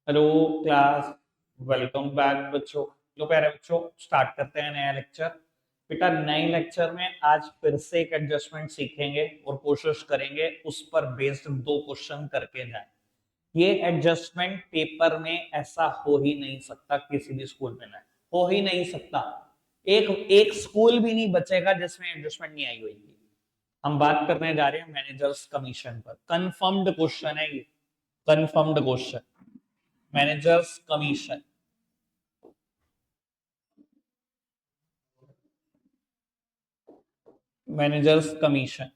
Hello class. Welcome back बच्चों। लो प्यारे बच्चों, स्टार्ट करते हैं नया लेक्चर। बेटा नए लेक्चर में आज फिर से एक एडजस्टमेंट सीखेंगे और कोशिश करेंगे उस पर बेस्ड दो क्वेश्चन करके जाएं। ये एडजस्टमेंट पेपर में ऐसा हो ही नहीं सकता, किसी भी स्कूल में ना हो ही नहीं सकता। एक एक स्कूल भी नहीं बचेगा जिसमें एडजस्टमेंट नहीं आई हुई। हम बात करने जा रहे हैं मैनेजर्स कमीशन पर। कंफर्म्ड क्वेश्चन है ये, confirmed question. Managers commission, managers commission.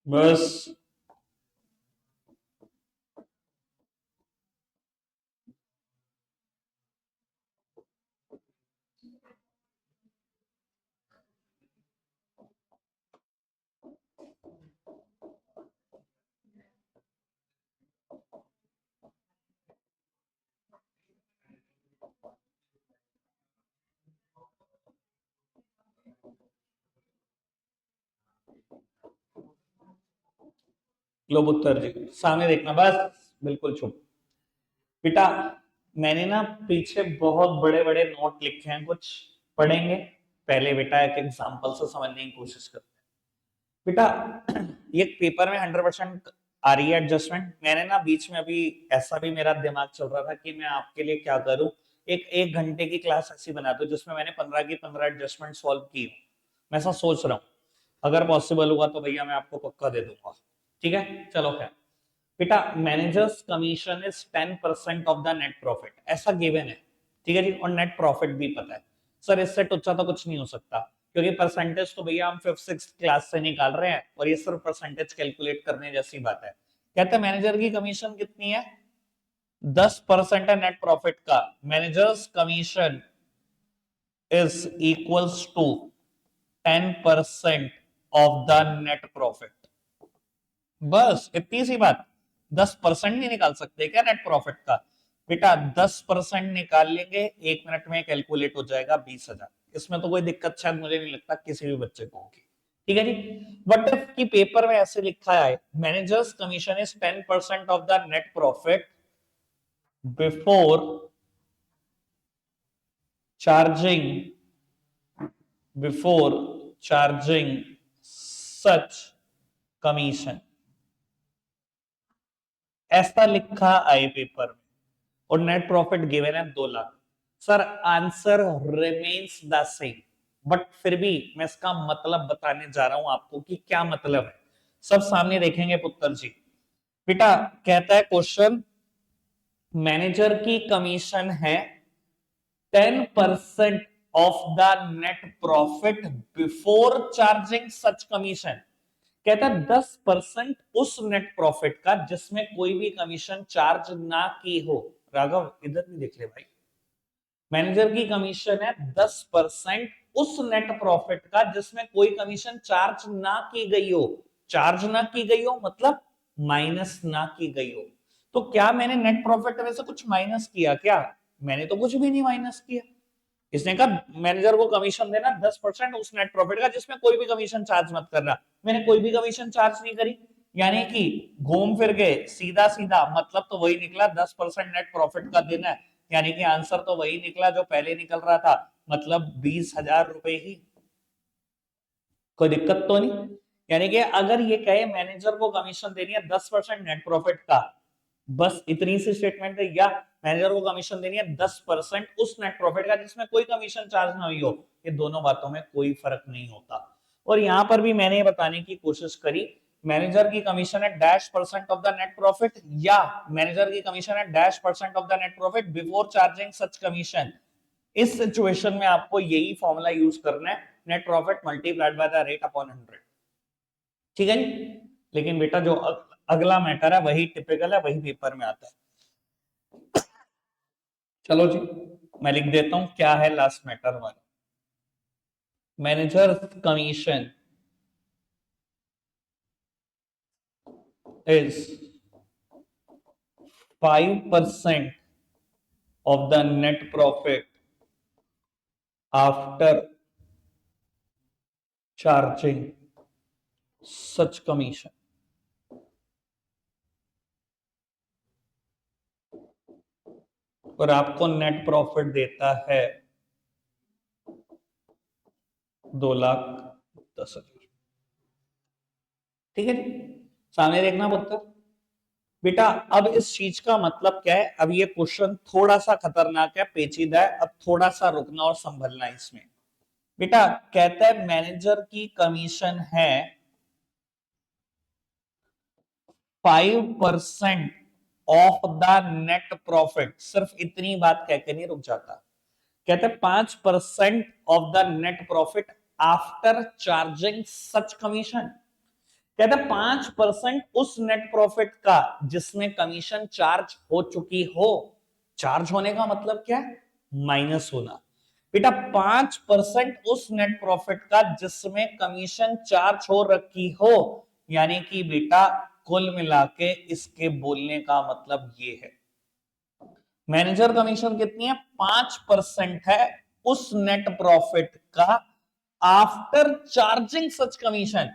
बस लो पुत्र जी, सामने देखना बस, बिल्कुल चुप। बेटा मैंने ना पीछे बहुत बड़े बड़े नोट लिखे हैं, कुछ पढ़ेंगे। पहले बेटा एक एग्जांपल से समझने की कोशिश करते हैं। बेटा ये पेपर में 100% आ रही है एडजस्टमेंट। मैंने ना बीच में अभी ऐसा भी मेरा दिमाग चल रहा था कि मैं आपके लिए क्या करूं, एक एक घंटे की क्लास ऐसी बना दूं जिसमें मैंने 15 की 15 एडजस्टमेंट सॉल्व की हो। मैं ऐसा सोच रहा हूँ, अगर पॉसिबल हुआ तो भैया मैं आपको पक्का दे दूंगा। ठीक है, चलो खैर। बेटा managers commission is 10% of the net profit, ऐसा गिवन है। ठीक है जी, और नेट प्रॉफिट भी पता है। सर इससे टुच्चा तो कुछ नहीं हो सकता, क्योंकि परसेंटेज तो भैया हम 5th 6th क्लास से निकाल रहे हैं और ये सिर्फ परसेंटेज कैलकुलेट करने जैसी बात है। कहते हैं मैनेजर की कमीशन कितनी है? 10% है नेट प्रॉफिट का। Managers commission is equals to 10% of the net profit. बस इतनी सी बात। 10% नहीं निकाल सकते क्या नेट प्रॉफिट का? बेटा 10% निकाल लेंगे, 1 मिनट में कैलकुलेट हो जाएगा 20,000। इसमें तो कोई दिक्कत शायद मुझे नहीं लगता किसी भी बच्चे को होगी। ठीक है जी। बट इफ की पेपर में ऐसे लिखा है managers commission is 10% of the net profit before charging, before charging such commission, ऐसा लिखा आए पेपर में, और नेट प्रॉफिट गिवन है 2 lakh. Sir answer remains the same, but फिर भी मैं इसका मतलब बताने जा रहा हूं आपको कि क्या मतलब है। सब सामने देखेंगे पुत्र जी। बेटा कहता है क्वेश्चन, मैनेजर की कमीशन है 10% of the net profit before charging such commission. कहता है 10% उस नेट प्रॉफिट का जिसमें कोई भी कमीशन चार्ज ना की हो। राघव इधर भी देख ले भाई, मैनेजर की कमीशन है 10% उस नेट प्रॉफिट का जिसमें कोई कमीशन चार्ज ना की गई हो। चार्ज ना की गई हो मतलब माइनस ना की गई हो। तो क्या मैंने नेट प्रॉफिट में से कुछ माइनस किया क्या? मैंने तो कुछ भी नहीं माइनस किया। इसने कहा मैनेजर को कमीशन देना 10% उस नेट प्रॉफिट का जिसमें कोई भी कमीशन चार्ज मत करना। मैंने कोई भी कमीशन चार्ज नहीं करी, यानी कि घूम फिर के सीधा सीधा मतलब तो वही निकला, 10% नेट प्रॉफिट का देना है, यानी कि आंसर तो वही निकला जो पहले निकल रहा था, मतलब 20,000 रुपए ही। कोई दिक्कत तो नहीं? यानी कि अगर ये कहे मैनेजर को कमीशन देनी है 10% नेट प्रॉफिट का, बस इतनी सी स्टेटमेंट है, या मैनेजर को कमीशन देनी है 10% उस नेट प्रॉफिट का जिसमें कोई कमीशन चार्ज ना हुई हो, ये दोनों बातों में कोई फर्क नहीं होता। और यहां पर भी मैंने बताने की कोशिश करी, मैनेजर की कमीशन है dash percent of the net profit, या मैनेजर की कमीशन है dash percent of the net profit before charging such commission. इस सिचुएशन में आपको यही फॉर्मूला यूज करना है, net profit multiplied by the rate upon 100। ठीक है जी। लेकिन बेटा जो अगला मैटर है वही टिपिकल है, वही पेपर में आता है। चलो जी, मैं लिख देता हूं क्या है लास्ट मैटर हमारा। Manager commission is 5% of the net profit after charging such commission। और आपको नेट प्रॉफिट देता है 2,10,000। ठीक है जी, सामने देखना पुत्र। बेटा अब इस चीज का मतलब क्या है, अब ये क्वेश्चन थोड़ा सा खतरनाक है, पेचीदा है, अब थोड़ा सा रुकना और संभलना इसमें। बेटा कहता है मैनेजर की कमीशन है 5% ऑफ द नेट प्रॉफिट। सिर्फ इतनी बात कहकर नहीं रुक जाता, कहते हैं 5% of the net profit after charging such commission. कहते हैं 5% उस नेट प्रॉफिट का जिसमें कमीशन चार्ज हो चुकी हो। चार्ज होने का मतलब क्या है? माइनस होना। बेटा 5% उस नेट प्रॉफिट का जिसमें कमीशन चार्ज हो रखी हो, यानी कि बेटा कुल मिला के इसके बोलने का मतलब ये है, मैनेजर कमीशन कितनी है? 5% है उस नेट प्रॉफिट का after charging such commission.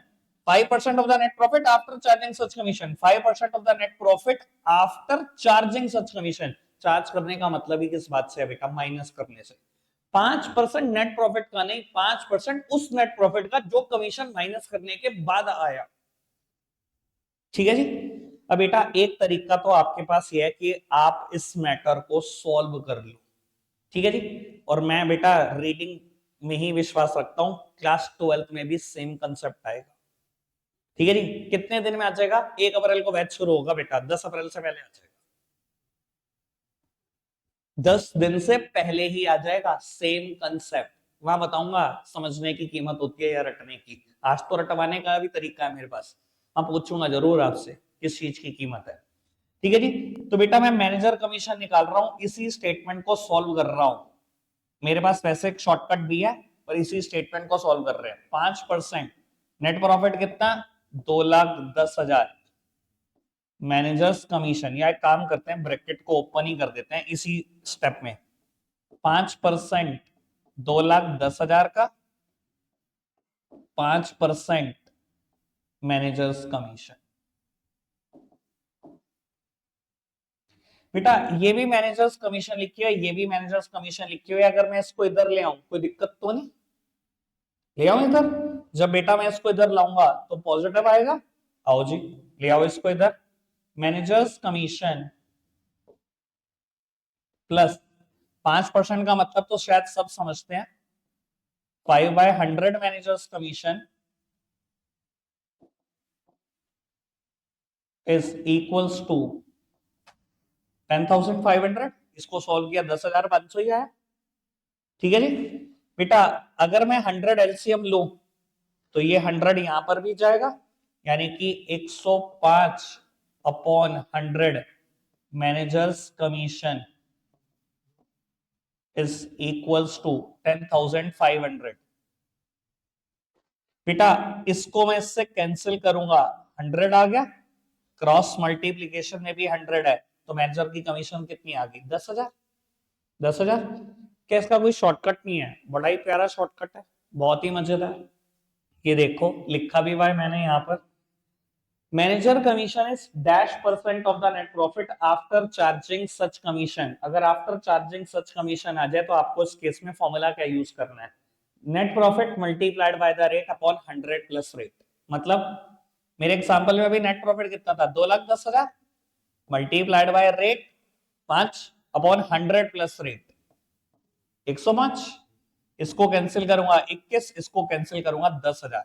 5% of the net profit after charging such commission, 5% of the net profit after charging such commission. Charge करने का मतलब ही किस बात से है बेटा? माइनस करने से। 5% नेट प्रॉफिट का नहीं, 5% उस नेट प्रॉफिट का जो कमीशन माइनस करने के बाद आया। ठीक है जी। अब बेटा एक तरीका तो आपके पास ये है कि आप इस मैटर को सॉल्व कर लो। ठीक है जी। और मैं बेटा रीडिंग में ही विश्वास रखता हूं, क्लास 12th में भी सेम कंसेप्ट आएगा। ठीक है जी। कितने दिन में आ जाएगा? 1 अप्रैल को बैच शुरू होगा बेटा, 10 अप्रैल से पहले आ जाएगा। 10 दिन से पहले ही आ जाएगा, सेम कंसेप्ट। वहां बताऊंगा समझने की कीमत होती है या रटने की। आज तो रटवाने का भी तरीका है मेरे पास, मैं पूछूंगा जरूर आपसे किस चीज की कीमत है। ठीक है जी। तो बेटा मैं मैनेजर कमीशन निकाल रहा हूं, इसी स्टेटमेंट को सॉल्व कर रहा हूं। मेरे पास वैसे एक शॉर्टकट भी है, पर इसी स्टेटमेंट को सॉल्व कर रहे हैं। 5% नेट प्रॉफिट कितना? 2,10,000 मैनेजर्स कमीशन, या एक काम करते हैं ब्रैकेट को ओपन ही कर देते हैं इसी स्टेप में। 5% 2,10,000 का, 5% मैनेजर्स कमीशन। बेटा ये भी मैनेजर्स कमीशन लिखी है, ये भी मैनेजर्स कमीशन लिखी हुई है, अगर मैं इसको इधर ले आऊं कोई दिक्कत तो नहीं? ले आओ इधर। जब बेटा मैं इसको इधर लाऊंगा तो पॉजिटिव आएगा। आओ जी, ले आओ इसको इधर। मैनेजर्स कमीशन प्लस 5% का मतलब तो शायद सब समझते हैं, 5/100 managers commission is equals to 10,500, इसको सॉल्व किया 10,500 ही आया। ठीक है जी बेटा, अगर मैं 100 एलसीएम लूं तो ये 100 यहां पर भी जाएगा, यानी कि 105 upon 100 managers commission is equals to 10,500। बेटा इसको मैं इससे कैंसिल करूंगा, 100 आ गया, क्रॉस मल्टीप्लीकेशन में भी 100 है, तो मैनेजर की कमीशन कितनी आ गई? 10,000। 10,000 क्या इसका कोई शॉर्टकट नहीं है? बड़ा ही प्यारा शॉर्टकट है, बहुत ही मजेदार। ये देखो लिखा भी हुआ है मैंने यहाँ पर, manager commission is dash % of the net profit after charging such commission. अगर आफ्टर चार्जिंग सच कमीशन आ जाए तो आपको इस केस में फॉर्मूला क्या यूज करना है? Net profit multiplied by the rate upon 100 plus rate. मतलब मेरे एग्जांपल में भी नेट प्रॉफिट कितना था? 2,10,000 multiplied by rate 5 upon 100 plus rate 105। इसको कैंसिल करूंगा 21, इसको कैंसिल करूंगा 10,000।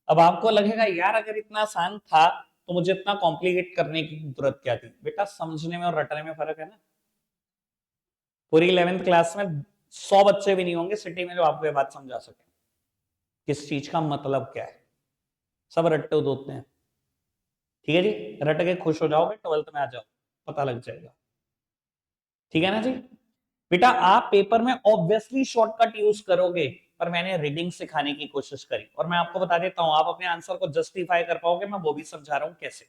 अब आपको लगेगा यार अगर इतना आसान था तो मुझे इतना कॉम्प्लिकेट करने की जरूरत क्या थी? बेटा समझने में और रटने में फर्क है ना। पूरी 11th क्लास में 100 बच्चे भी नहीं होंगे सिटी में जो आपको ये बात समझा सके किस चीज का मतलब क्या है। सब रट्टे उड़ते हैं। ठीक है जी, रट के खुश हो जाओगे, 12th में आ जाओ पता लग जाएगा। ठीक है ना जी बेटा, आप पेपर में ऑब्वियसली शॉर्टकट यूज करोगे, पर मैंने रीडिंग सिखाने की कोशिश करी, और मैं आपको बता देता हूं आप अपने आंसर को जस्टिफाई कर पाओगे, मैं वो भी समझा रहा हूं कैसे।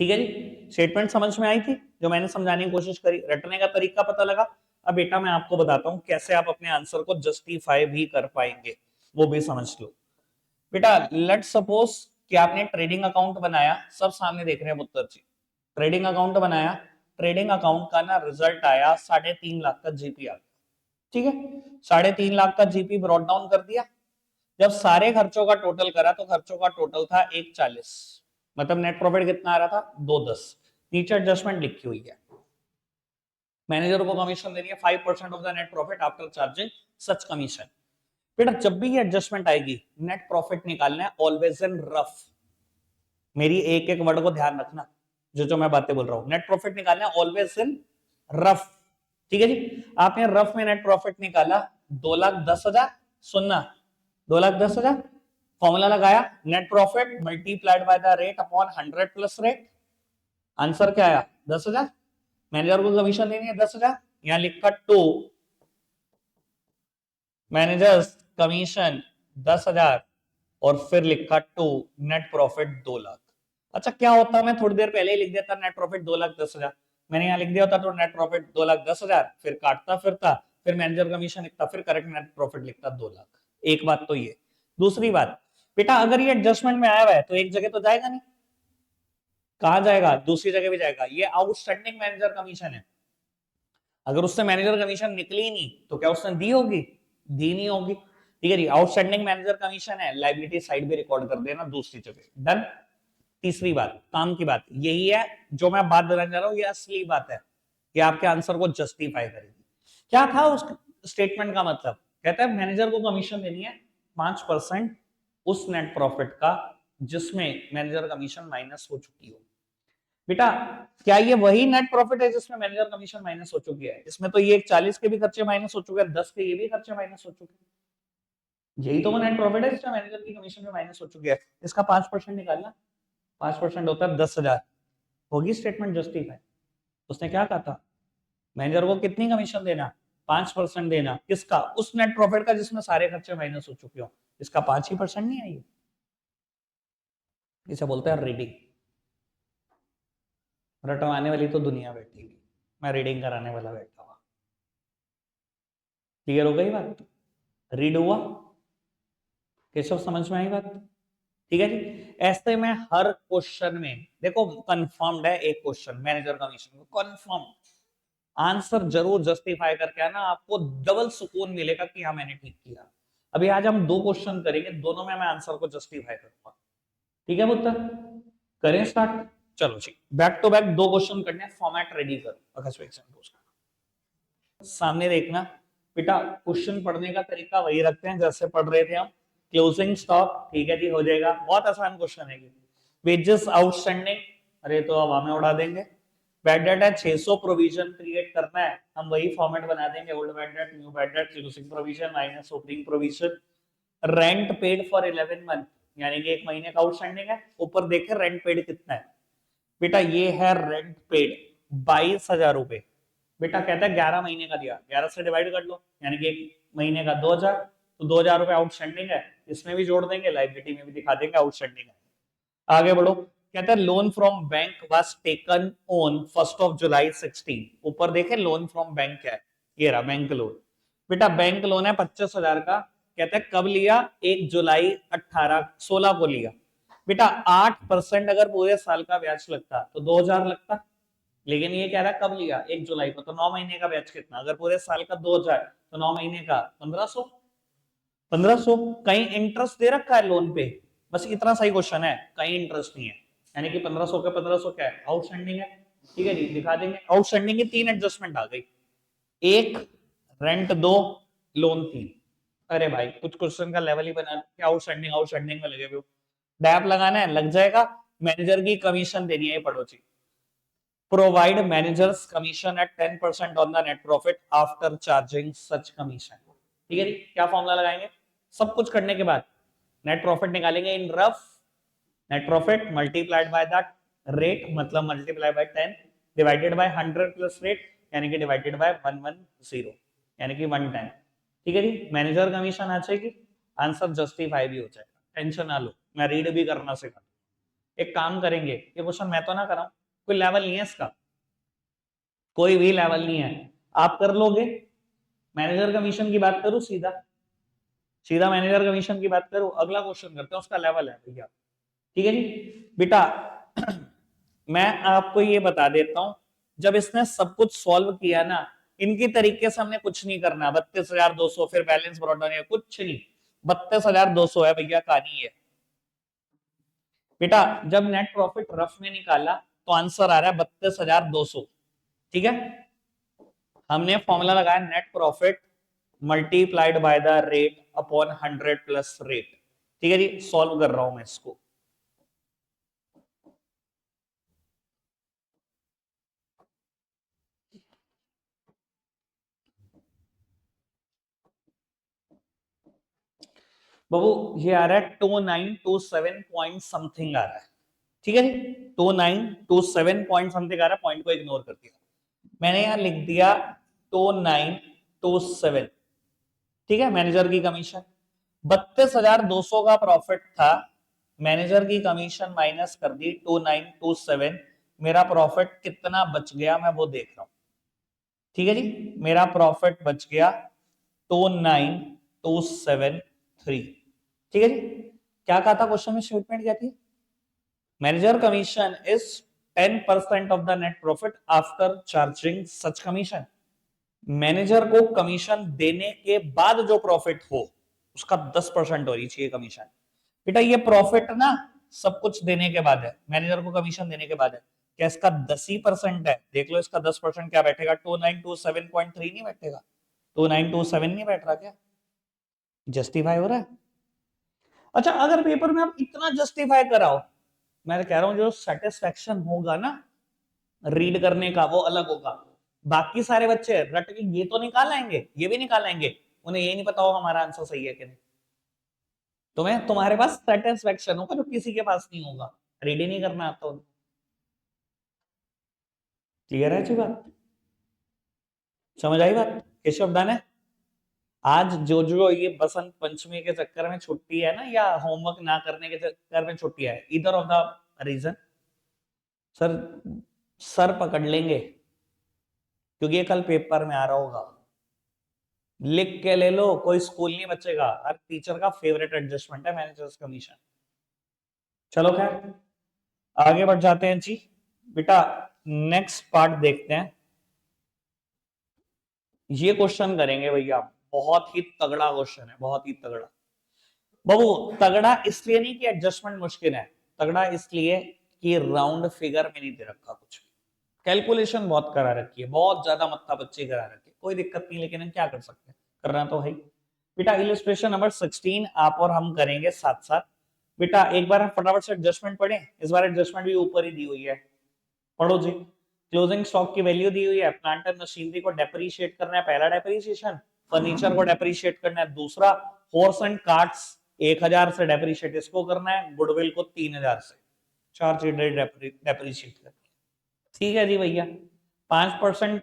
ठीक है जी, स्टेटमेंट समझ में आई थी जो मैंने समझाने की कोशिश करी, रटने का तरीका पता लगा। अब बेटा मैं आपको बताता हूं कैसे आप अपने आंसर को जस्टिफाई भी कर पाएंगे, वो भी समझ लो। बेटा लेट सपोज कि आपने ट्रेडिंग अकाउंट बनाया, सब सामने देख रहे हैं पुत्र जी, ट्रेडिंग अकाउंट बनाया, ट्रेडिंग अकाउंट का ना रिजल्ट आया 3.5 लाख का जीपी आ गया। ठीक है, 3.5 लाख का जीपी ब्रॉट डाउन कर दिया। जब सारे खर्चों का टोटल करा तो खर्चों का टोटल था 140, मतलब नेट प्रॉफिट कितना आ रहा था? 210। नीचे एडजस्टमेंट लिखी हुई है, मैनेजर को कमीशन देनी है 5% of the net profit after charging such commission. बेटा जब भी ये एडजस्टमेंट आएगी नेट प्रॉफिट निकालना है ऑलवेज इन रफ। मेरी एक एक वर्ड को ध्यान रखना, जो जो मैं बातें बोल रहा हूं, नेट प्रॉफिट निकालना है ऑलवेज इन रफ। ठीक है जी, आपने रफ में नेट प्रॉफिट निकाला 2,10,000, सुनना 2,10,000, फॉर्मूला लगाया net profit multiplied by the rate upon 100 plus rate, answer क्या आया? 10,000। मैनेजर को कमीशन देनी है 10,000, यहां लिखा 2 मैनेजर्स कमीशन 10,000, और फिर लिखा 2 नेट प्रॉफिट 2,00,000। अच्छा क्या होता, मैं थोड़ी देर पहले ही लिख देता नेट प्रॉफिट 2,10,000, मैंने यहाँ लिख दिया होता तो नेट प्रॉफिट 2,10,000, फिर काटता फिरता, फिर मैनेजर कमीशन लिखता, फिर करेक्ट नेट प्रॉफिट लिखता 2,00,000। एक बात तो ये। दूसरी बात बेटा, अगर ये एडजस्टमेंट में आया हुआ है तो एक जगह तो जाएगा नहीं, कहां जाएगा? दूसरी जगह भी जाएगा। ये आउटस्टैंडिंग मैनेजर कमीशन है, अगर उससे मैनेजर कमीशन निकली ही नहीं तो क्या उसने दी होगी? दी नहीं होगी। ठीक है जी, आउटस्टैंडिंग मैनेजर कमीशन है, लायबिलिटी साइड भी रिकॉर्ड कर देना दूसरी जगह, डन। तीसरी बात, काम की बात यही है, जो मैं बात बताने जा रहा हूं ये असली बात है, कि आपके आंसर को जस्टिफाई करेगी। क्या था उस स्टेटमेंट का मतलब? कहता है मैनेजर को कमीशन देनी है 5% उस नेट प्रॉफिट का जिसमें मैनेजर कमीशन माइनस हो चुकी हो। बेटा क्या ये वही नेट प्रॉफिट है जिसमें मैनेजर कमीशन माइनस हो चुकी है? इसमें तो ये 40 के भी खर्चे माइनस हो चुके हैं, 10 के ये भी खर्चे माइनस हो चुके हैं। यही तो वो नेट प्रॉफिट है जिसमें मैनेजर की कमीशन में माइनस हो चुकी है। इसका 5% निकालना, 5% होता है 10,000, होगी स्टेटमेंट जस्टिफाई। उसने क्या कहा था? मैनेजर को कितनी कमीशन देना? 5% देना। किसका? उस नेट प्रॉफिट का जिसमें सारे खर्चे माइनस हो चुके हो। इसका 5% नहीं है ये, इसे बोलते हैं रीडिंग। रटवाने वाली तो दुनिया बैठी हुई, मैं रीडिंग कराने वाला बैठा हुआ। क्लियर हो गई बात? रीड हुआ? केशव समझ में आई बात? ठीक है जी, ऐसे में हर क्वेश्चन में देखो कंफर्म्ड है एक क्वेश्चन मैनेजर कमीशन को, कंफर्म आंसर जरूर जस्टिफाई करके आना, आपको डबल सुकून मिलेगा कि हाँ मैंने ठीक किया। अभी आज हम 2 क्वेश्चन करेंगे, दोनों में मैं आंसर को जस्टिफाई करूंगा। ठीक है पुत्र, करें स्टार्ट? चलो जी, बैक टू बैक 2 क्वेश्चन करने हैं, फॉर्मेट रेडी करो। अगर सामने देखना बेटा, क्वेश्चन पढ़ने का तरीका वही रखते हैं जैसे पढ़ रहे थे हम, क्लोजिंग स्टॉक। ठीक है जी, हो जाएगा, बहुत आसान क्वेश्चन है। वेजेस आउटस्टैंडिंग, अरे तो अब हमें उड़ा देंगे। बैड डेट है 600, प्रोविजन क्रिएट करना है, हम वही फॉर्मेट बना देंगे, old bad date, new bad date, closing provision minus opening provision. Rent paid for 11 month, यानी कि 1 महीने का आउटस्टैंडिंग है, ऊपर देखे रेंट पेड कितना है। बेटा ये है रेंट पेड 22,000 रुपए। बेटा कहता है 11 महीने का दिया, 11 से डिवाइड कर लो, यानी कि 1 महीने का 2,000, तो 2,000 रुपए आउटस्टैंडिंग है, इसमें भी जोड़ देंगे, लाइबिलिटी में भी दिखा देंगे आउटस्टैंडिंग है। आगे बढ़ो, कहता है loan from bank was taken on 1 जुलाई 2016। ऊपर देखे लोन फ्रॉम बैंक क्या है, ये रहा बैंक लोन। बेटा बैंक लोन है 25,000 का, कहते हैं कब लिया, 1 जुलाई 16 को लिया। बेटा 8% अगर पूरे साल का ब्याज लगता तो 2,000 लगता, लेकिन ये कह रहा कब लिया, 1 जुलाई को, तो 9 महीने का ब्याज कितना, अगर पूरे साल का 2,000 तो 9 महीने का 1,500। 1,500 कहीं इंटरेस्ट दे रखा है लोन पे, बस इतना सही क्वेश्चन है, कहीं इंटरेस्ट नहीं है, यानी कि 1,500 का 1,500 क्या है, आउटस्टैंडिंग है। ठीक है जी, दिखा देंगे आउटस्टैंडिंग की 3 एडजस्टमेंट आ गई, 1 रेंट, 2 लोन, 3। अरे भाई कुछ क्वेश्चन का लेवल ही बना के आउटस्टैंडिंग आउटस्टैंडिंग में लगे हुए, डैप लगाना है लग जाएगा। मैनेजर की कमीशन देनी है, पढ़ो जी। Provide managers commission at 10% on the net profit after charging such commission. ठीक है जी, क्या फॉर्मूला लगाएंगे, सब कुछ करने के बाद नेट प्रॉफिट निकालेंगे in rough, net profit multiplied by that rate, मतलब multiply by 10 divided by 100 plus rate, यानी कि डिवाइडेड बाय 110, यानी कि 110। ठीक है जी, मैनेजर कमीशन आ जाएगी, आंसर जस्टिफाई भी हो जाएगा, टेंशन ना लो, मैं रीड भी करना सिखा। एक काम करेंगे, ये क्वेश्चन मैं तो ना कराऊं, कोई लेवल नहीं है इसका, कोई भी लेवल नहीं है, आप कर लोगे। मैनेजर कमीशन की बात करूं, सीधा सीधा मैनेजर कमीशन की बात करूं, अगला क्वेश्चन करते हैं, उसका लेवल है भैया। ठीक है जी बेटा, मैं आपको ये बता देता हूं, जब इसने सब कुछ सॉल्व किया ना, इनकी तरीके से हमने कुछ नहीं करना, 32,200 फिर बैलेंस ब्रॉट डाउन, कुछ नहीं, 32,200 है भैया, कहानी है। बेटा जब नेट प्रॉफिट रफ में निकाला तो आंसर आ रहा है 32,200। ठीक है, हमने फॉर्मूला लगाया net profit multiplied by the rate upon 100 plus rate. ठीक है जी, सॉल्व कर रहा हूं मैं इसको। बाबू ये आ रहा है 2927 पॉइंट समथिंग आ रहा है। ठीक है जी, 2927 पॉइंट समथिंग आ रहा है, पॉइंट को इग्नोर कर दिया, मैंने यहां लिख दिया 2927। ठीक है, मैनेजर की कमीशन 32,200 का प्रॉफिट था, मैनेजर की कमीशन माइनस कर दी 2927, मेरा प्रॉफिट कितना बच गया मैं वो देख रहा हूं। ठीक है जी, मेरा प्रॉफिट बच गया 29,273। ठीक है जी, क्या कहा था क्वेश्चन में, स्टेटमेंट क्या थी, manager commission is 10% of the net profit after charging such commission. Manager को कमीशन देने के बाद जो प्रॉफिट हो उसका 10% होनी चाहिए कमीशन। बेटा ये प्रॉफिट ना सब कुछ देने के बाद है, मैनेजर को कमीशन देने के बाद है, क्या इसका 10% है, देख लो इसका 10% क्या बैठेगा, 2927.3 नहीं बैठेगा, 2927 नहीं बैठ रहा क्या, जस्टिफाई हो रहा है। अच्छा अगर पेपर में आप इतना जस्टिफाई कराओ, मैं कह रहा हूं जो सेटिस्फेक्शन होगा ना रीड करने का वो अलग होगा। बाकी सारे बच्चे रट के ये तो निकाल आएंगे, ये भी निकाल आएंगे, उन्हें ये नहीं पता होगा हमारा आंसर सही है कि नहीं। तुम्हें तुम्हारे पास सेटिस्फेक्शन होगा जो किसी के पास नहीं होगा, रीड ही नहीं करना आता। क्लियर है जी बात, समझ आई बात, केशव डन है। आज जो जो ये बसंत पंचमी के चक्कर में छुट्टी है ना, या होमवर्क ना करने के चक्कर में छुट्टी है, इधर of the region sir, sir पकड़ लेंगे, क्योंकि ये कल पेपर में आ रहा होगा, लिख के ले लो, कोई स्कूल नहीं बचेगा, हर टीचर का फेवरेट एडजस्टमेंट है मैनेजर्स कमीशन। चलो खैर आगे बढ़ जाते हैं जी बेटा, नेक्स्ट पार्ट देखते हैं। ये क्वेश्चन करेंगे भैया, बहुत ही तगड़ा क्वेश्चन है, बहुत ही तगड़ा। बाबू तगड़ा इसलिए नहीं कि एडजस्टमेंट मुश्किल है, तगड़ा इसलिए कि राउंड फिगर में नहीं दे रखा कुछ, कैलकुलेशन बहुत करा रखी है, बहुत ज्यादा मत्था बच्ची करा रखी है, कोई दिक्कत नहीं, लेकिन हम क्या कर सकते हैं, करना तो है। बेटा इलिस्ट्रेशन नंबर 16 आप और हम करेंगे साथ साथ। बेटा एक बार हम फटाफट से एडजस्टमेंट पढ़ें, इस बार एडजस्टमेंट भी ऊपर ही दी हुई है, पढ़ो जी। क्लोजिंग स्टॉक की वैल्यू दी हुई है, प्लांट एंड मशीनरी को डेप्रिशिएट करना है पहला डेप्रिसिएशन, फर्नीचर को डेप्रिशिएट करना है दूसरा, हॉर्स एंड कार्ट्स 1000 से डेप्रिशिएट इसको करना है, गुडविल को 3000 से, चार चीजें डेप्रिशिएट करनी है। ठीक है जी भैया। 5%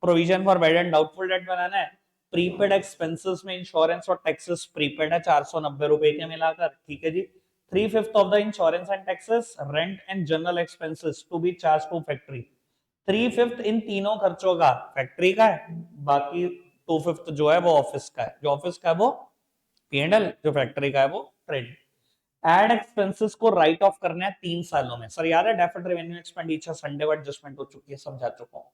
provision for bad and doubtful debt बनाना है। प्रीपेड एक्सपेंसेस में इंश्योरेंस और टैक्सेस प्रीपेड है 490 रुपए के मिलाकर, ठीक है जी। 3/5 of the insurance and taxes, rent and general expenses to be charge to factory. 3/5 इन तीनों खर्चों का फैक्ट्री का है, बाकी 2/5 जो है वो ऑफिस का है, जो ऑफिस का है वो P&L, जो फैक्ट्री का है वो ट्रेड। एड एक्सपेंसेस को राइट ऑफ करना है 3 सालों में। सर यार है डेफर्ड रेवेन्यू एक्सपेंडिचर संडे को एडजस्टमेंट हो चुकी है, समझा चुका हूँ।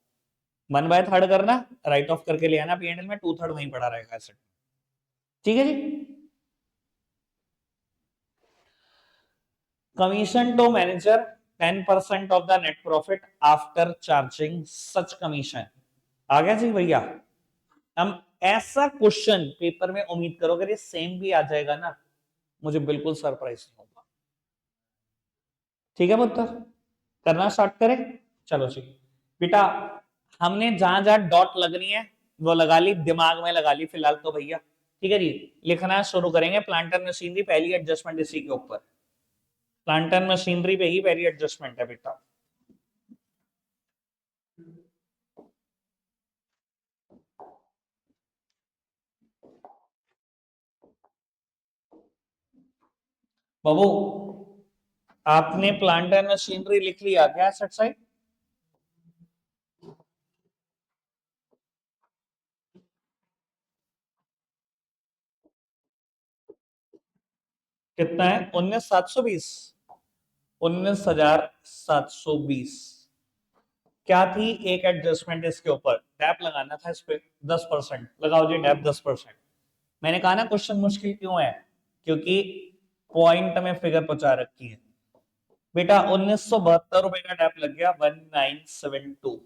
1/3 करना, राइट ऑफ करके ले आना P&L में, 2/3 वहीं पड़ा रहेगा एसेट। ठीक है जी। Commission to manager 10% of the net profit after charging such commission. आ गया जी भैया। हम ऐसा क्वेश्चन पेपर में उम्मीद करो अगर ये सेम भी आ जाएगा ना, मुझे बिल्कुल सरप्राइज नहीं होगा। ठीक है पुत्र, करना स्टार्ट करें। चलो जी बेटा, हमने जहां जहां डॉट लगनी है वो लगा ली, दिमाग में लगा ली फिलहाल तो भैया। ठीक है जी, लिखना शुरू करेंगे। प्लांट एंड मशीनरी पहली एडजस्टमेंट इसी के ऊपर, प्लांट एंड मशीनरी पे ही पहली एडजस्टमेंट है बेटा। बाबू आपने प्लांट एंड मशीनरी लिख लिया क्या सेट साइड? कितना है? 19,720, 19,720। क्या थी एक एडजस्टमेंट इसके ऊपर? डैप लगाना था इस पे 10%, लगाओ जी डैप 10%। मैंने कहा ना क्वेश्चन मुश्किल क्यों है, क्योंकि पॉइंट में फिगर पहुंचा रखी है बेटा। 1972 रुपए का डैप लग गया, 1972।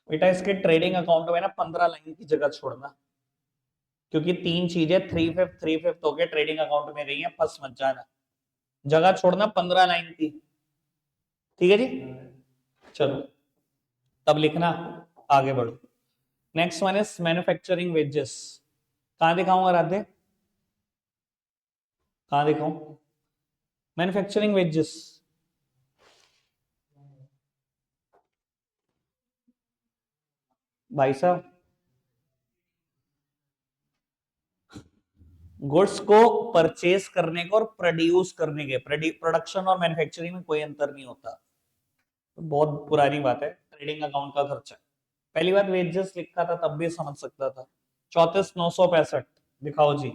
बेटा इसके ट्रेडिंग अकाउंट में ना 15 लाइन की जगह छोड़ना, क्योंकि तीन चीजें 3/5 होके ट्रेडिंग अकाउंट में गई है, फंस मत जाना। जगह छोड़ना 15 लाइन की, ठीक है जी। चलो तब लिखना, आगे बढ़ो। Next one is manufacturing wages. कहां दिखाऊंगा राधे, कहां दिखाऊं? Manufacturing wages. भाई साहब गुड्स को परचेज करने को और प्रोड्यूस करने के, प्रोडक्शन और मैन्युफैक्चरिंग में कोई अंतर नहीं होता। तो बहुत पुरानी बात है, ट्रेडिंग अकाउंट का खर्चा। पहली बात वेजेस लिखा था तब भी समझ सकता था। 34,965 दिखाओ जी।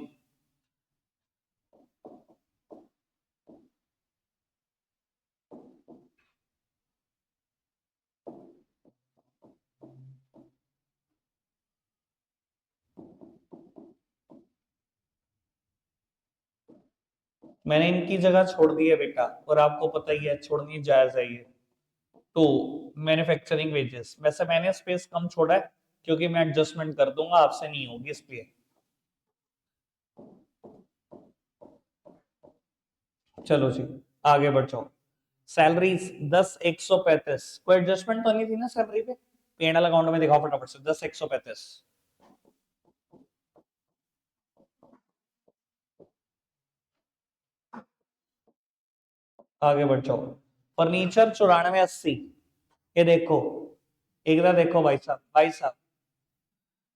मैंने इनकी जगह छोड़ दी है बेटा, और आपको पता ही है छोड़नी जायज है ये। तो मैन्युफैक्चरिंग वेजेस, वैसे मैंने स्पेस कम छोड़ा है क्योंकि मैं एडजस्टमेंट कर दूंगा, आपसे नहीं होगी इसलिए। चलो जी आगे बढ़ जाओ। सैलरीज 10,135, कोई एडजस्टमेंट तो नहीं थी ना सैलरी पे? P&L अकाउंट में दिखाओ फटाफट से, 10,135। आगे बढ़ जाओ। फर्नीचर 94,80, ये देखो, एक बार देखो भाई साहब, भाई साहब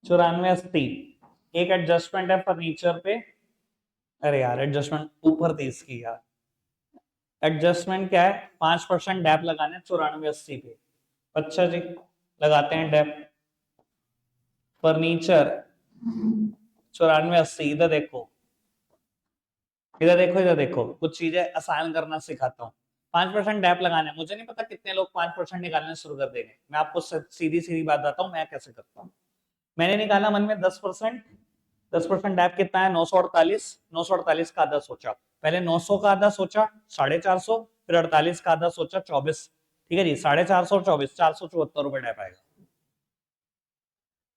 94,80, एक एडजस्टमेंट है फर्नीचर पे। अरे यार एडजस्टमेंट ऊपर थी इसकी यार। एडजस्टमेंट क्या है? 5% डैप लगाने 94,80 पे। अच्छा जी, लगाते हैं डैप। फर्नीचर 94,80, इधर देखो, इधर देखो, इधर देखो, कुछ चीजें आसान करना सिखाता हूँ। 5% डैप लगाना है, मुझे नहीं पता कितने लोग 5% निकालना शुरू कर देंगे। मैं आपको सीधी सीधी बात बताता हूँ मैं कैसे करता हूँ। मैंने निकाला मन में 10%। 10% डैप कितना है? 948। 948 का आधा सोचा, पहले 900 का आधा सोचा 450, फिर 48 का आधा सोचा 24। ठीक है जी, 450 और 24, 474 रुपए डैप आएगा।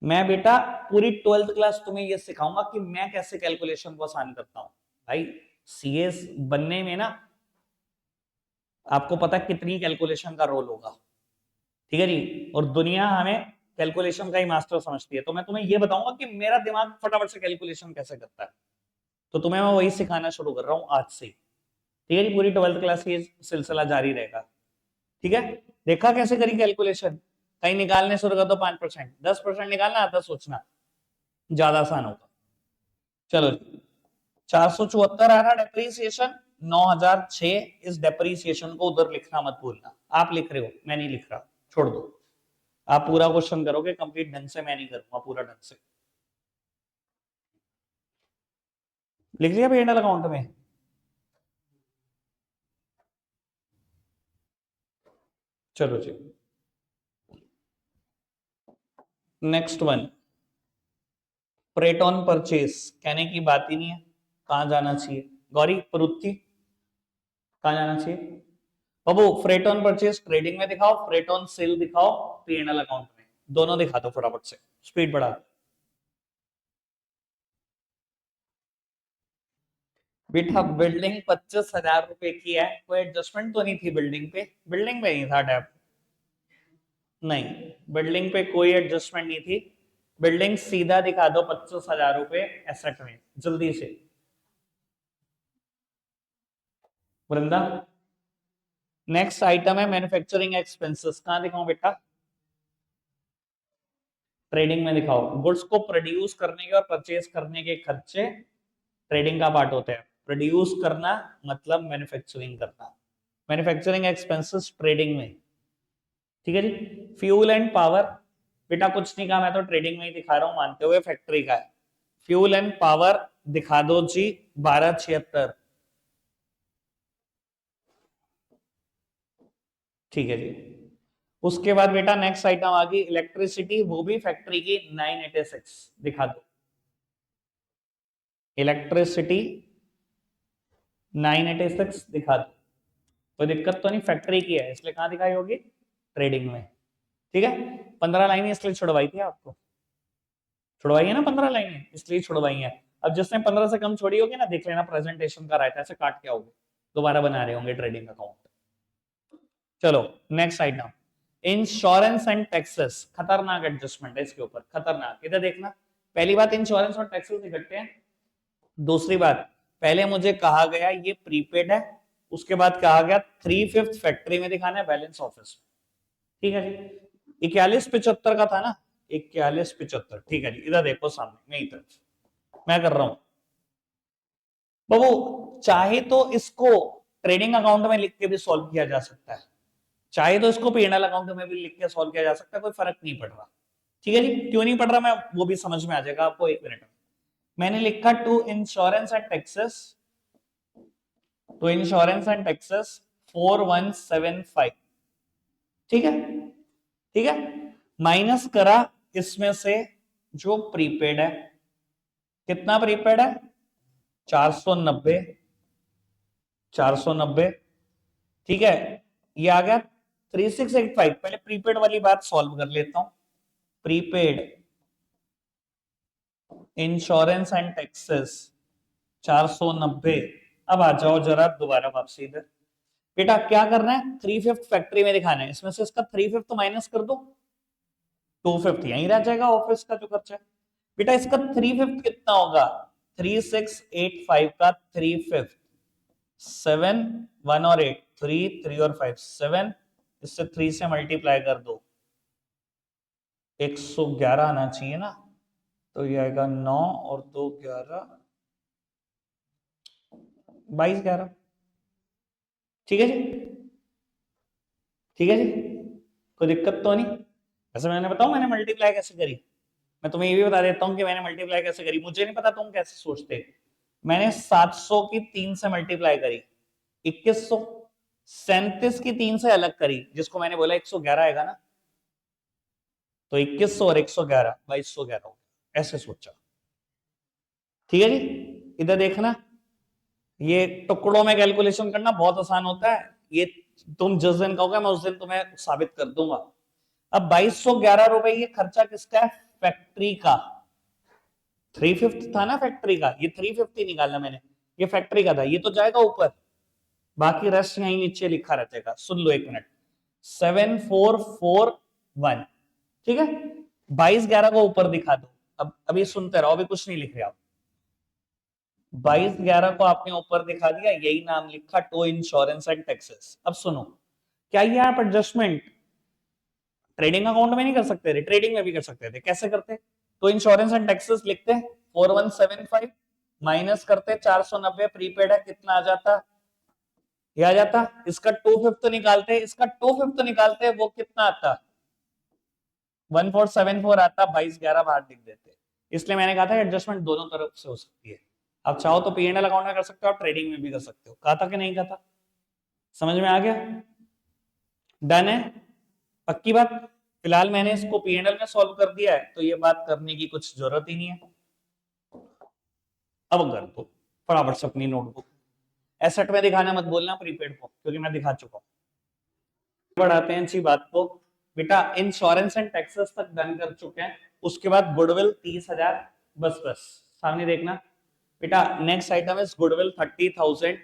मैं बेटा पूरी 12th क्लास तुम्हें ये सिखाऊंगा कि मैं कैसे कैलकुलेशन को आसान करता हूं। भाई सीएस बनने में ना आपको पता है कितनी कैलकुलेशन का रोल होगा, ठीक है जी। और दुनिया हमें कैलकुलेशन का ही मास्टर समझती है, तो मैं तुम्हें ये बताऊंगा कि मेरा दिमाग फटाफट से कैलकुलेशन कैसे करता है। तो तुम्हें मैं वही सिखाना शुरू कर रहा हूँ आज से, ठीक है जी। पूरी 12th क्लास की सिलसिला जारी रहेगा, ठीक है। देखा कैसे करी कैलकुलेशन, कहीं निकालने शुरू कर दो 5%, 10% निकालना आता सोचना ज्यादा आसान होगा। चलो 474 आ रहा डेप्रीसिएशन, 9006। इस डेप्रीसिएशन को उधर लिखना मत भूलना। आप लिख रहे हो, मैं नहीं लिख रहा, छोड़ दो। आप पूरा क्वेश्चन करोगे कंप्लीट ढंग से, मैं नहीं करूंगा पूरा ढंग से। लिख लिया P&L अकाउंट में? चलो जी, next one, freight on purchase. कहने की बात ही नहीं है, कहां जाना चाहिए गौरी परुत्ती, कहां जाना चाहिए बाबू? फ्रेट ऑन परचेज ट्रेडिंग में दिखाओ, फ्रेट ऑन सेल दिखाओ P&L अकाउंट में, दोनों दिखा दो फटाफट से, स्पीड बढ़ा। बेटा बिल्डिंग 25,000 रुपए की है, कोई एडजस्टमेंट तो नहीं थी बिल्डिंग पे? बिल्डिंग पे नहीं था डैप, नहीं, बिल्डिंग पे कोई एडजस्टमेंट नहीं थी। बिल्डिंग सीधा दिखा दो 25,000 रुपए एसेट में, जल्दी से वृंदा। नेक्स्ट आइटम है मैन्युफैक्चरिंग एक्सपेंसेस, कहां दिखाऊं बेटा? ट्रेडिंग में दिखाओ। गुड्स को प्रोड्यूस करने के और परचेज करने के खर्चे ट्रेडिंग का पार्ट होते हैं। प्रोड्यूस करना मतलब मैन्युफैक्चरिंग करना, मैन्युफैक्चरिंग एक्सपेंसेस ट्रेडिंग में, ठीक है जी। फ्यूल एंड पावर, बेटा कुछ नहीं कहा, मैं तो ट्रेडिंग में ही दिखा रहा हूं मानते हुए फैक्ट्री का है। फ्यूल एंड पावर दिखा दो जी 1276, ठीक है जी। उसके बाद बेटा नेक्स्ट आइटम आ गई इलेक्ट्रिसिटी, वो भी फैक्ट्री की 986 दिखा दो। इलेक्ट्रिसिटी 986 दिखा दो, कोई दिक्कत तो नहीं, फैक्ट्री की है इसलिए कहां दिखाई होगी? ट्रेडिंग में, ठीक है। 15 लाइनें इसलिए छुड़वाई थी आपको, छुड़वाई है ना 15 लाइनें, इसलिए छुड़वाई है। अब जिसने 15 से कम छोड़ी होगी ना, देख लेना प्रेजेंटेशन का रायता से काट के आओगे, दोबारा बना रहे होंगे ट्रेडिंग अकाउंट। चलो next item, insurance and taxes. खतरनाक एडजस्टमेंट है इसके ऊपर, खतरनाक। इधर देखना, पहली बात इंश्योरेंस और टैक्सेस इकट्ठे हैं। दूसरी बात, पहले मुझे कहा गया ये प्रीपेड है, उसके बाद कहा गया 3/5 फैक्ट्री में दिखाना है, बैलेंस ऑफिस में, ठीक है जी। 4175 का था ना, 4175, ठीक है जी। इधर देखो सामने मेरी तरफ मैं कर रहा हूं बाबू। चाहे तो इसको ट्रेडिंग अकाउंट में लिख के भी सॉल्व किया जा सकता है, चाहे तो इसको P&L अकाउंट में भी लिख के सॉल्व किया जा सकता है, कोई फर्क नहीं पड़ रहा, ठीक है जी। क्यों नहीं पड़ रहा मैं वो भी समझ में आ जाएगा आपको, एक मिनट में। मैंने लिखा to insurance and taxes, to insurance and taxes 4175, ठीक है, ठीक है। माइनस करा इसमें से जो प्रीपेड है, कितना प्रीपेड है? 490, 490, ठीक है। ये आ गया 3685। पहले प्रीपेड वाली बात सॉल्व कर लेता हूं। Prepaid insurance and taxes 490। अब आ जाओ जरा दोबारा वापसी इधर। बेटा क्या करना है? 3/5 फैक्ट्री में दिखाना है, इसमें से इसका 3/5 माइनस कर दो, 2/5 यहीं रह जाएगा ऑफिस का जो खर्चा है। बेटा इसका 3/5 कितना होगा? 3685 का 3/5, 7, 1 और 8, 3, 3 और 5, 7, इससे 3 से मल्टीप्लाई कर दो, 111 आना चाहिए ना, तो ये आएगा 9 और 2 11, 22 11, ठीक है जी, ठीक है जी। कोई दिक्कत तो नहीं? वैसे मैंने बताऊं मैंने मल्टीप्लाई कैसे करी, मैं तुम्हें ये भी बता देता हूं कि मैंने मल्टीप्लाई कैसे करी, मुझे नहीं पता तुम कैसे सोचते। मैंने 700 की 3 से मल्टीप्लाई करी, 2100, 37 की 3 से अलग करी, जिसको मैंने बोला 111 आएगा ना, तो 2100 और 111, 2211 हो गया, ऐसे सोचा, ठीक है जी। इधर देखना, ये टुकड़ों में कैलकुलेशन करना बहुत आसान होता है, ये तुम जिस दिन कहोगे मैं उस दिन तुम्हें साबित कर दूंगा। अब 2211 रुपए ये खर्चा किसका है? फैक्ट्री का, 3/5 था ना फैक्ट्री का, ये 350 निकालना मैंने, ये फैक्ट्री का था, ये तो जाएगा ऊपर, बाकी रेस्ट यहीं नीचे लिखा रहेगा। सुन लो एक मिनट, 7441, ठीक है। 2211 को ऊपर दिखा दो। अब अभी सुनते रहो, अभी कुछ नहीं लिख रहे आप। 2211 को आपने ऊपर दिखा दिया, यही नाम लिखा, टू इंश्योरेंस एंड टैक्सेस। अब सुनो, क्या ये आप एडजस्टमेंट ट्रेडिंग अकाउंट में नहीं कर सकते थे, ट्रेडिंग में भी कर सकते थे। कैसे करते? तो इंश्योरेंस एंड टैक्सेस लिखते, 4175 माइनस करते 490, प्रीपेड है, कितना आ जाता? ये आ जाता। इसका 2/5 निकालते, इसका 2/5 निकालते, वो कितना आता? 1474 आता। 2211 बाहर लिख देते। इसलिए मैंने कहा था एडजस्टमेंट दोनों तरफ से हो सकती है। आप चाहो तो P&L अकाउंट में कर सकते हो, आप ट्रेडिंग में भी कर सकते हो। कहा था कि नहीं कहा था? समझ में आ गया? डन है? पक्की बात? फिलहाल मैंने इसको P&L में सॉल्व कर दिया है, तो ये बात करने की कुछ जरूरत ही नहीं है। अब कर दो फटाफट से अपनी नोटबुक। एसेट में दिखाना मत बोलना प्रीपेड को, क्योंकि मैं दिखा चुका हूं। बढ़ाते हैं अच्छी बात को। बेटा इंश्योरेंस एंड टैक्सेस तक डन कर चुके हैं, उसके बाद गुडविल 30,000, बस बस सामने देखना बेटा। नेक्स्ट आइटम इज गुडविल 30,000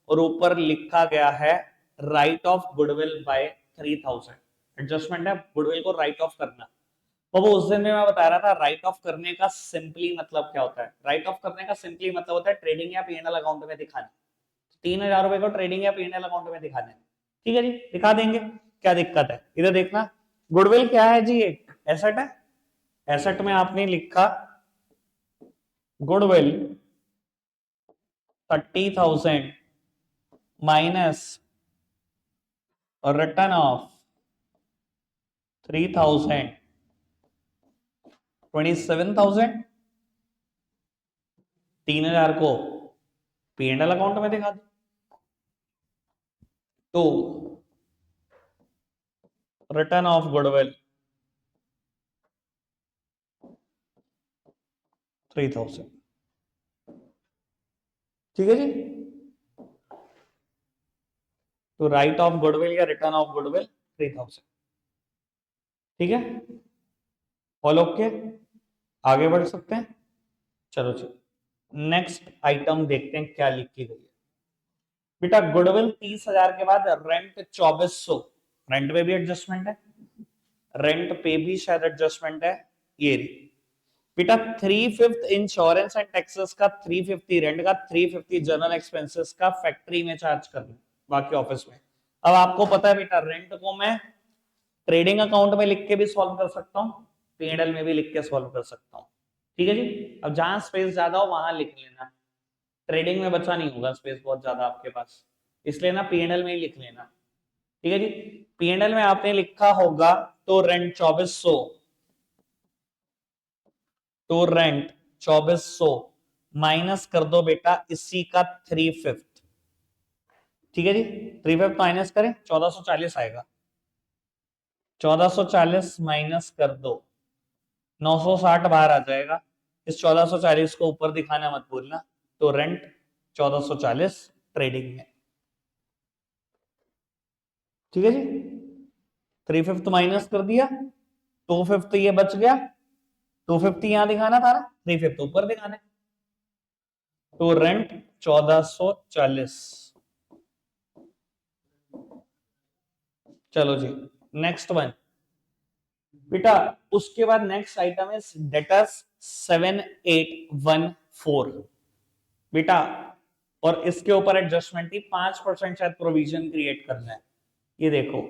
और ऊपर लिखा गया है write off goodwill by 3,000। Adjustment है गुडविल को राइट ऑफ करना। तो वो उस दिन में मैं बता रहा था राइट ऑफ करने का सिंपली मतलब क्या होता है। राइट ऑफ करने का सिंपली मतलब होता है ट्रेडिंग या P&L अकाउंट में दिखाना। 3,000 रुपए को ट्रेडिंग या P&L अकाउंट में दिखाने, ठीक है जी, दिखा देंगे। क्या दिक्कत है? इधर देखना, गुडविल क्या है जी? एक एसेट है। एसेट में आपने लिखा गुडविल 30,000 माइनस रिटर्न ऑफ 3,000, 27,000। 3,000 को P&L अकाउंट में दिखा दो। तो रिटर्न ऑफ गुडविल 3,000, ठीक है जी। तो राइट ऑफ गुडविल या रिटर्न ऑफ गुडविल 3,000, ठीक है। ऑल ओके, आगे बढ़ सकते हैं। चलो चलो नेक्स्ट आइटम देखते हैं क्या लिखी गई है। बेटा गुडविल 30,000 के बाद रेंट 2,400, रेंट पे भी एडजस्टमेंट है, रेंट पे भी शायद एडजस्टमेंट है। ये बेटा 3/5 इंश्योरेंस एंड टैक्सेस का 350, रेंट का 350, जनरल एक्सपेंसेस का फैक्ट्री में चार्ज करना, बाकी ऑफिस में। अब आपको पता है बेटा रेंट को मैं ट्रेडिंग अकाउंट में लिख के भी सॉल्व कर सकता हूँ, P&L में भी लिख के सॉल्व कर सकता हूँ, ठीक है जी। अब जहां स्पेस ज्यादा हो वहां लिख लेना, ट्रेडिंग में बचा नहीं होगा स्पेस बहुत ज्यादा आपके पास, इसलिए ना P&L में ही लिख लेना, ठीक है जी। P&L में आपने लिखा होगा तो रेंट 2,400, तो रेंट 2,400 माइनस कर दो बेटा इसी का 3/5, ठीक है जी। 3/5 माइनस करें 1,440 आएगा, 1,440 माइनस कर दो 960 बाहर आ जाएगा। इस 1,440 को ऊपर दिखाना मत भूलना। तो रेंट 1,440 ट्रेडिंग में, ठीक है जी। 3/5 माइनस कर दिया, 2/5 ये बच गया, 250 यहां दिखाना था ना, 3/5 ऊपर दिखाना है। तो रेंट 1,440। चलो जी नेक्स्ट वन बेटा, उसके बाद नेक्स्ट आइटम है डेटर्स 7,814 बेटा, और इसके ऊपर एडजस्टमेंट ही 5% शायद प्रोविजन क्रिएट करना है। ये देखो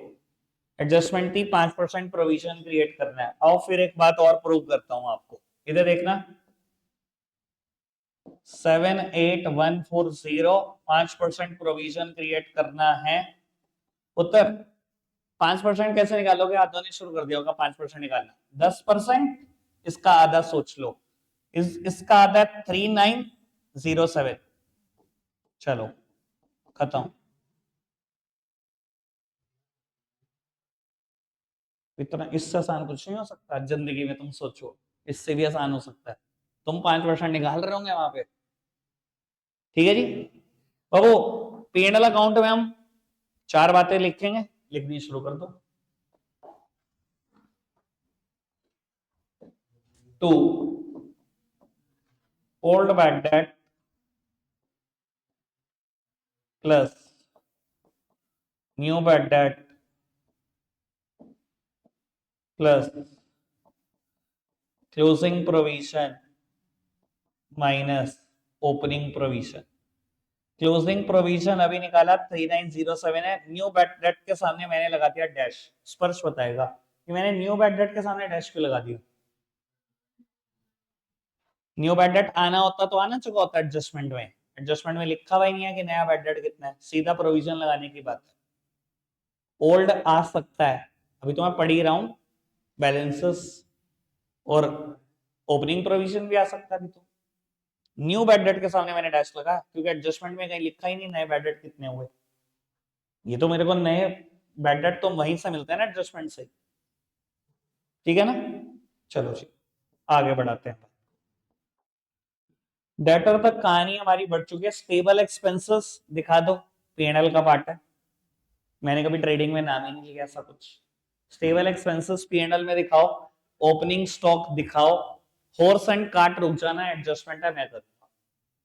एडजस्टमेंट ही 5% प्रोविजन क्रिएट करना है। आओ फिर एक बात और प्रूव करता हूं आपको, इधर देखना 7,814 5% प्रोविजन क्रिएट करना है। उत्तर 5% कैसे निकालोगे? आधा ने शुरू कर दिया होगा 5% निकालना। 10%, इसका आधा सोच लो, इसका आधा 3,907। चलो खत्म। इतना इससे आसान कुछ नहीं हो सकता जिंदगी में, तुम सोचो इससे भी आसान हो सकता है। तुम 5% निकाल रहे होंगे वहां पे, ठीक है जी। बाबू P&L अकाउंट में हम 4 बातें लिखेंगे, लिखनी शुरू कर दो। To old bad debt plus new bad debt plus closing provision minus opening provision. Closing provision अभी निकाला 3907 है, न्यू बैड डेट के सामने मैंने लगा दिया डैश। स्पर्श बताएगा कि मैंने न्यू बैड डेट के सामने डैश क्यों लगा दिया। न्यू बैड डेट आना होता तो आना चुका होता एडजस्टमेंट में, एडजस्टमेंट में लिखा हुआ ही नहीं है कि नया बैड डेट कितना है, सीधा प्रोविजन लगाने की बात है। ओल्ड आ सकता है, अभी तो मैं पढ़ ही रहा हूं, बैलेंसेस और ओपनिंग प्रोविजन भी आ सकता है। अभी तो न्यू बैड डेट के सामने मैंने डैश लगा क्योंकि एडजस्टमेंट में कहीं लिखा ही नहीं नए बैड डेट कितने हुए। ये तो मेरे को नए बैड डेट तो वहीं से मिलते हैं ना, एडजस्टमेंट से। ठीक है ना, चलो जी आगे बढ़ाते हैं। डेटर तक कहानी हमारी बढ़ चुकी है। स्टेबल एक्सपेंसेस दिखा दो, पीएनएल का पार्ट है, मैंने कभी ट्रेडिंग में नाम ही नहीं लिया ऐसा कुछ। स्टेबल एक्सपेंसेस पीएनएल में दिखाओ, ओपनिंग स्टॉक दिखाओ, हॉर्स एंड कार्ट रुक जाना, एडजस्टमेंट है मैं करूंगा,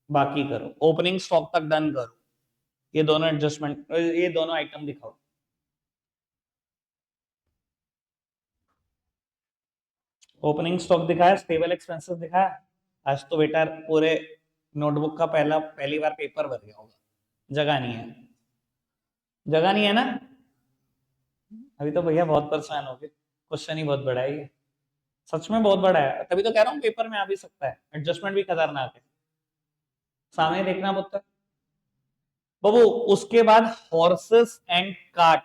बाकी करो। ओपनिंग स्टॉक तक डन करो, ये दोनों एडजस्टमेंट, ये दोनों आइटम दिखाओ। ओपनिंग स्टॉक दिखाया, स्टेबल एक्सपेंसेस दिखाया। आज तो बेटा पूरे नोटबुक का पहली बार पेपर भर गया होगा, जगह नहीं है, जगह नहीं है ना। अभी तो भैया बहुत परेशान हो गए, क्वेश्चन ही बहुत बड़ा है ये, सच में बहुत बड़ा है, तभी तो कह रहा हूँ पेपर में आ भी सकता है, एडजस्टमेंट भी खतरनाक है, सामने देखना पड़ता है बाबू। उसके बाद हॉर्सेस एंड कार्ट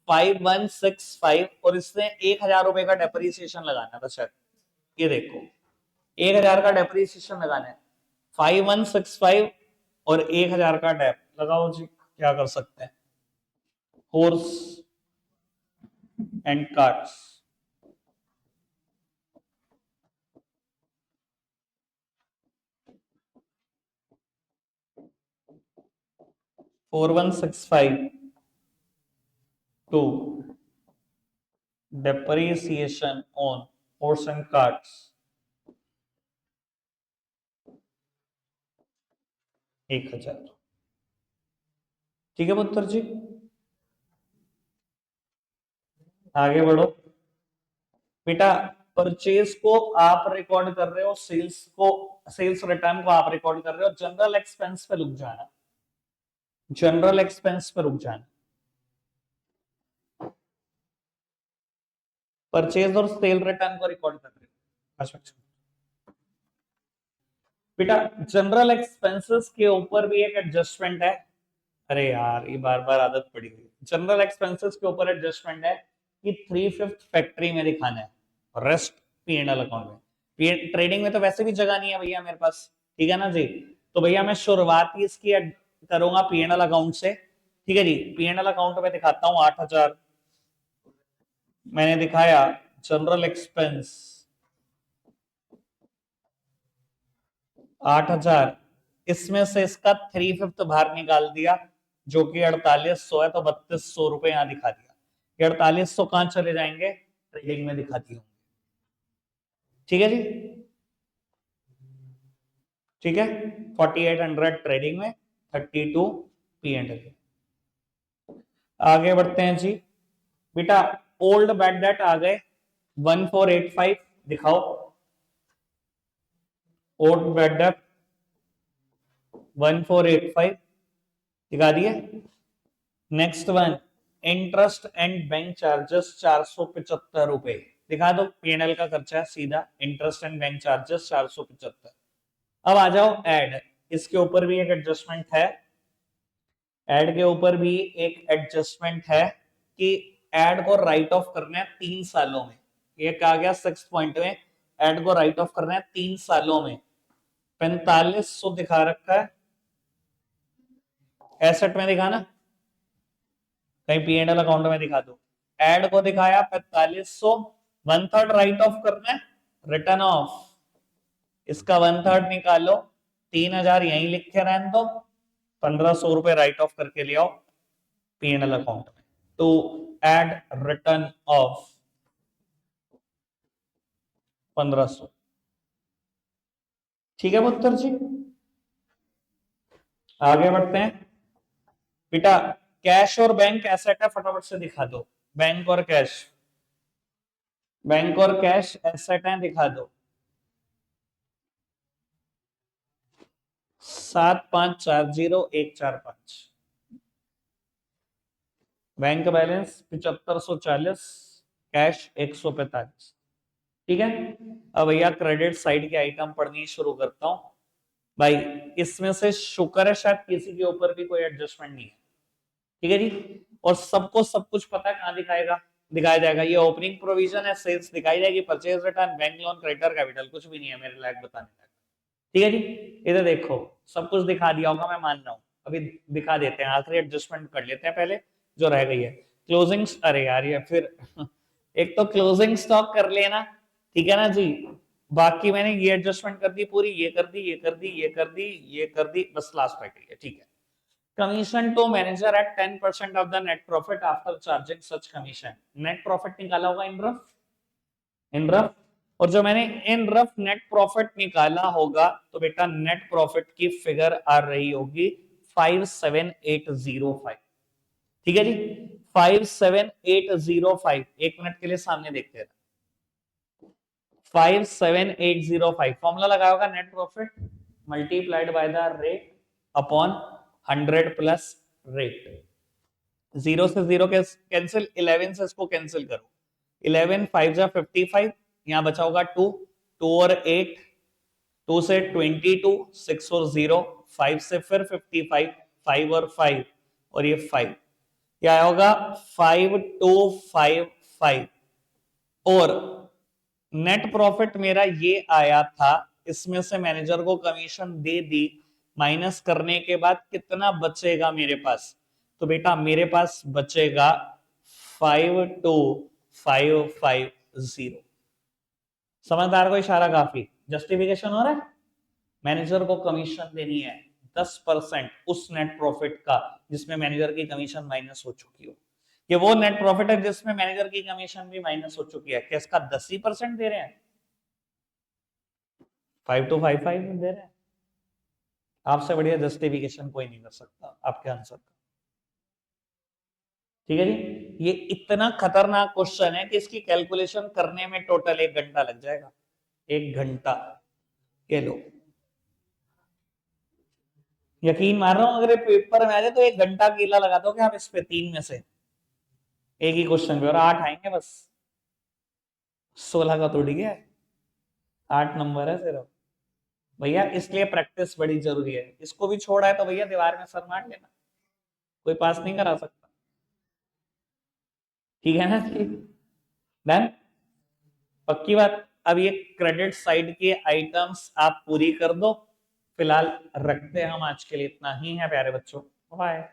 5165 और इसने 1000 रुपए का डेप्रिसिएशन लगाना था सर, ये देखो 1000 का डेप्रिसिएशन लगाना है, 5165 और 1000 का डेप लगाओ जी, क्या कर सकते हैं। Horse and carts 4165 to depreciation on horse and carts 1000। ठीक है पुत्र जी, आगे बढ़ो बेटा। परचेज को आप रिकॉर्ड कर रहे हो, सेल्स को, सेल्स रिटर्न को आप रिकॉर्ड कर रहे हो, जनरल एक्सपेंस पे रुक जाना, जनरल एक्सपेंस पे रुक जाना। परचेज और सेल रिटर्न को रिकॉर्ड कर रहे हो। अच्छा अच्छा बेटा, जनरल एक्सपेंसेस के ऊपर भी एक एडजस्टमेंट है। अरे यार ये बार बार आदत पड़ी हुई। जनरल एक्सपेंसेस के ऊपर एडजस्टमेंट है कि 3/5 फैक्ट्री में दिखाना है, रेस्ट पीएनएल अकाउंट में। ट्रेडिंग में तो वैसे भी जगह नहीं है भैया मेरे पास, ठीक है ना जी। तो भैया मैं शुरुआत ही इसकी करूंगा पीएनएल अकाउंट से। ठीक है जी, पीएनएल अकाउंट में दिखाता हूँ 8000 मैंने दिखाया, जनरल एक्सपेंस 8000, इसमें से इसका 3/5 बाहर निकाल दिया जो कि 4800 है, तो 3200 रुपए यहां दिखा दिया। ये 4800 कहां चले जाएंगे, ट्रेडिंग में दिखाती हूँ। ठीक है जी, ठीक है, 4800 ट्रेडिंग में, 32 पीएनएल। आगे बढ़ते हैं जी बेटा। ओल्ड बैड डेट आ गए 1485 दिखाओ, ओल्ड बैड डेट 1485 दिखा दिए। Next one, interest and bank charges 475 रुपए दिखा दो, पीएनएल का खर्चा है सीधा, इंटरेस्ट एंड बैंक चार्जेस 475। अब आ जाओ ऐड, इसके ऊपर भी एक एडजस्टमेंट है, ऐड के ऊपर भी एक एडजस्टमेंट है कि ऐड को राइट ऑफ करना है 3 सालों में। ये कहा गया 6 पॉइंट में, ऐड को राइट ऑफ करना है 3 सालों में। 4500 दिखा रखा है, एसेट में दिखाना, कहीं पीएनएल अकाउंट में दिखा दो। ऐड को दिखाया 4500, 1/3 राइट ऑफ करना है, रिटर्न ऑफ इसका 1/3 निकालो, 3000 यहीं लिख के रहने दो, 1500 रुपए राइट ऑफ करके ले आओ पीएनएल अकाउंट में। तो एड रिटर्न ऑफ 1500, ठीक है पुत्र जी, आगे बढ़ते हैं बेटा। कैश और बैंक एसेट है, फटाफट से दिखा दो। बैंक और कैश, बैंक और कैश एसेट है, दिखा दो। 7540,145। Bank balance 7540, cash 145। ठीक है। अब भैया क्रेडिट साइड के आइटम पढ़नी शुरू करता हूं भाई। इसमें से शुक्र है शायद किसी के ऊपर भी कोई एडजस्टमेंट नहीं है। ठीक है जी। और सबको सब कुछ पता है, कहां दिखाएगा, दिखाया जाएगा। ये ओपनिंग प्रोविजन है, सेल्स दिखाई जाएगी, purchase return, bank loan, creditor capital, कुछ भी नहीं है मेरे लायक बताने लायक। ठीक है जी। इधर देखो, सब कुछ दिखा दिया होगा मैं मान रहा हूं। अभी दिखा देते हैं, आखिरी एडजस्टमेंट कर लेते हैं पहले जो रह गई है। क्लोजिंग, अरे यार ये फिर एक तो क्लोजिंग स्टॉक कर लेना, ठीक है ना जी। बाकी मैंने ये एडजस्टमेंट कर दी पूरी, ये कर दी, ये कर दी, ये कर दी, ये कर दी, बस लास्ट रह गई है। ठीक है। Commission to manager at 10% of the net profit after charging such commission. Net profit निकाला होगा इन रफ, इन रफ। और जो मैंने इन रफ नेट प्रॉफिट निकाला होगा, तो बेटा नेट प्रॉफिट की फिगर आ रही होगी 57805। ठीक है जी, 57805। एक मिनट के लिए सामने देखते हैं। 57805 फॉर्मूला लगाया होगा, net profit multiplied by the rate upon 100 plus rate. Zero से जीरो कैंसिल, 11 से इसको कैंसिल करो। 11 5 जा 55, यहां बचा होगा 2, 2 और 8, 2 से 22, 6 और 0, 5 से फिर 55, 5 और 5, और ये 5, क्या होगा 5255। और नेट प्रॉफिट मेरा ये आया था, इसमें से मैनेजर को कमीशन दे दी, माइनस करने के बाद कितना बचेगा मेरे पास, तो बेटा मेरे पास बचेगा 52,550। समझदार को इशारा काफी, जस्टिफिकेशन हो रहा है। मैनेजर को कमीशन देनी है 10% उस नेट प्रॉफिट का जिसमें मैनेजर की कमीशन माइनस हो चुकी हो। ये वो नेट प्रॉफिट है जिसमें मैनेजर की कमीशन भी माइनस हो चुकी है। क्या इसका 10% दे रहे हैं? 5255 दे रहे हैं। आपसे बढ़िया जस्टिफिकेशन कोई नहीं कर सकता आपके आंसर का। ठीक है जी। ये इतना खतरनाक क्वेश्चन है कि इसकी कैलकुलेशन करने में टोटल 1 घंटा लग जाएगा। 1 घंटा के लो, यकीन मान रहा हूं अगर पेपर में आ जाए तो 1 घंटा अकेला लगा दोगे आप इस पे, 3 में से एक ही क्वेश्चन पे, और 8 आएंगे बस। 16 का तो ठीक है, 8 नंबर है सिर्फ भैया। इसलिए प्रैक्टिस बड़ी जरूरी है। इसको भी छोड़ा है तो भैया दीवार में सर मार लेना, कोई पास नहीं करा सकता। ठीक है ना जी, डन, पक्की बात। अब ये क्रेडिट साइड के आइटम्स आप पूरी कर दो। फिलहाल रखते हैं हम आज के लिए इतना ही है प्यारे बच्चों, बाय।